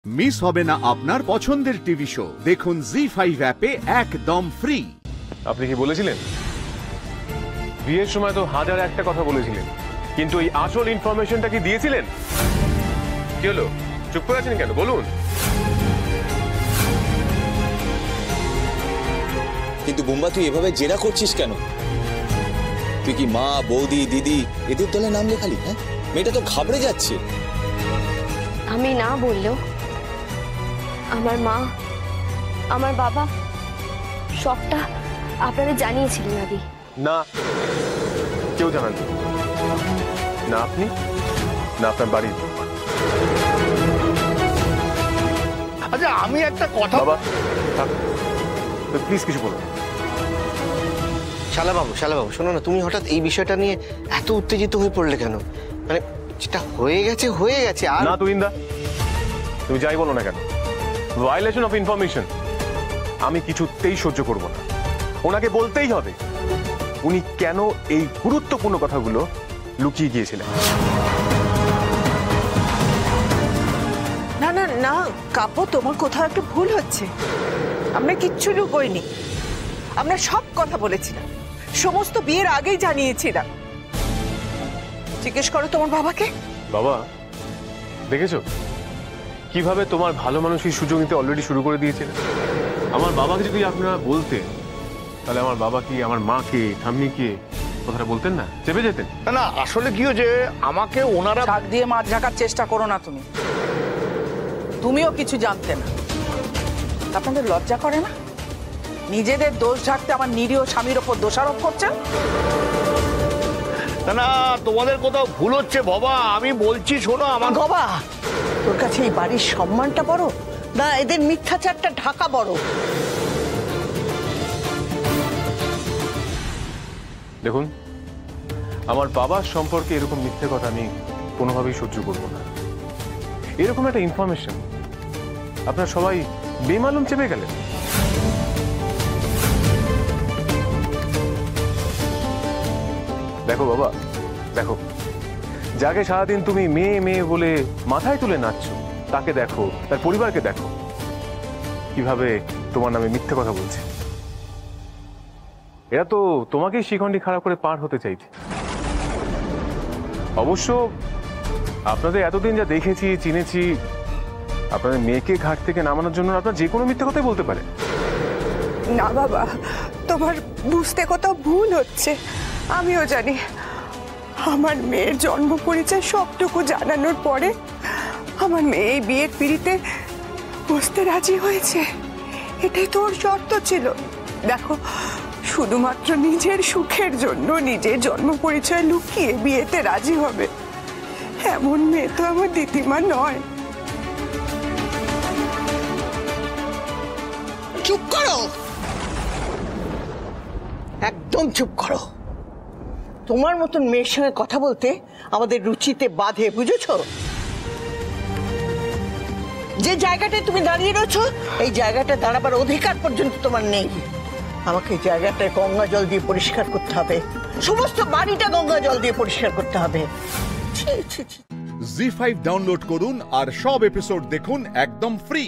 Miss হবে না আপনার পছন্দের টিভি শো। দেখুন জি5 অ্যাপে একদম ফ্রি। আপনি কি বলেছিলেন? বিয়ের সময় তো হাজার একটা কথা বলেছিলেন, কিন্তু এই আসল ইনফরমেশনটা কি দিয়েছিলেন? কি হলো, চুপ করে আছেন কেন? বলুন। কিন্তু বুম্বা, তুই এভাবে জেরা করছিস কেন? তুই কি মা, বৌদি, দিদি এদের দলে নাম লেখালি? হ্যাঁ, মেয়েটা তো ঘাবড়ে যাচ্ছে। আমি না বললেও আমার মা, আমার বাবা সবটা আপনারা জানিয়েছিলেন আদি। না, কেউ জানান না, আপনি না আপনার বাড়ির। আচ্ছা, আমি একটা কথা। বাবা প্লিজ কিছু বলুন। শালাবাবু, শোনো না, তুমি হঠাৎ এই বিষয়টা নিয়ে এত উত্তেজিত হয়ে পড়লে কেন? মানে যেটা হয়ে গেছে। আর না তুহিনদা, তুমি যাই বলো না কেন, ভায়োলেশন অফ ইনফরমেশন আমি কিছুতেই সহ্য করব না। ওনাকে বলতেই হবে উনি কেন এই গুরুত্বপূর্ণ কথাগুলো লুকিয়ে গিয়েছিলেন। না না না কাপো, তোমার কোথাও একটু ভুল হচ্ছে। আমরা কিচ্ছু লুকোইনি, আমরা সব কথা বলেছিলাম, সমস্ত বিয়ের আগেই জানিয়েছিলাম। জিজ্ঞেস করো তোমার বাবাকে। বাবা, দেখেছো কিভাবে তোমার ভালো মানুষই সুযোগ নিতে অলরেডি শুরু করে দিয়েছিলেন? আমার বাবাকে যদি আপনারা বলতেন, তাহলে আমার বাবা কি, আমার মাকে, ঠাম্মিকে কথাটা বলতেন না, চেপে যেতেন? না, আসলে কি হয়েছে, আমাকে ওনারা শাক দিয়ে মাছ ঢাকার চেষ্টা করো না তুমি। তুমিও কিছু জানতে না। আপনাদের লজ্জা করে না? নিজেদের দোষ ঢাকতে আমার নিরীহ স্বামীর ওপর দোষারোপ করছেন। না, তোমাদের কোথাও ভুল হচ্ছে বাবা। আমি বলছি, শোনো আমার বাবা, তোর কাছে এই বাড়ির সম্মানটা বড় না এদের মিথ্যাচারটা ঢাকা বড়? দেখুন, আমার বাবার সম্পর্কে এরকম মিথ্যে কথা আমি কোনোভাবেই সহ্য করব না। এরকম একটা ইনফরমেশন আপনারা সবাই বেমালুম চেপে গেলেন। দেখো বাবা, দেখো, যাকে সারাদিন তুমি মেয়ে মেয়ে বলে মাথায় তুলে নাচছো, তাকে দেখো, তার পরিবারকে দেখো কিভাবে তোমার নামে মিথ্যে কথা বলছে। এরা তো তোমাকেই শিখণ্ডি খারাপ করে পার হতে চাইছে। অবশ্য আপনাদের এতদিন যা দেখেছি, চিনেছি, আপনাদের মেয়েকে ঘাট থেকে নামানোর জন্য আপনারা যে কোনো মিথ্যে কথাই বলতে পারে। না বাবা, তোমার বুঝতে কোথাও ভুল হচ্ছে। আমিও জানি, আমার মেয়ের জন্ম পরিচয় সবটুকু জানানোর পরে আমার মেয়ে এই বিয়ের পিড়িতে বসতে রাজি হয়েছে। এটাই তোর শর্ত ছিল। দেখো, শুধুমাত্র নিজের সুখের জন্য নিজের জন্ম পরিচয় লুকিয়ে বিয়েতে রাজি হবে, এমন মেয়ে তো আমার দিদিমা নয়। চুপ করো, একদম চুপ করো। তোমার মতন মেয়ের সঙ্গে কথা বলতে আমাদের রুচিতে বাধে, বুঝেছো? যে জায়গাটায় তুমি দাঁড়িয়ে রয়েছো, এই জায়গাটা দাঁড়াবার অধিকার পর্যন্ত তোমার নেই। আমাকে এই জায়গাটায় গঙ্গা জল দিয়ে পরিষ্কার করতে হবে, সমস্ত বাড়িটা গঙ্গা জল দিয়ে পরিষ্কার করতে হবে। জি5 ডাউনলোড করুন আর সব এপিসোড দেখুন একদম ফ্রি।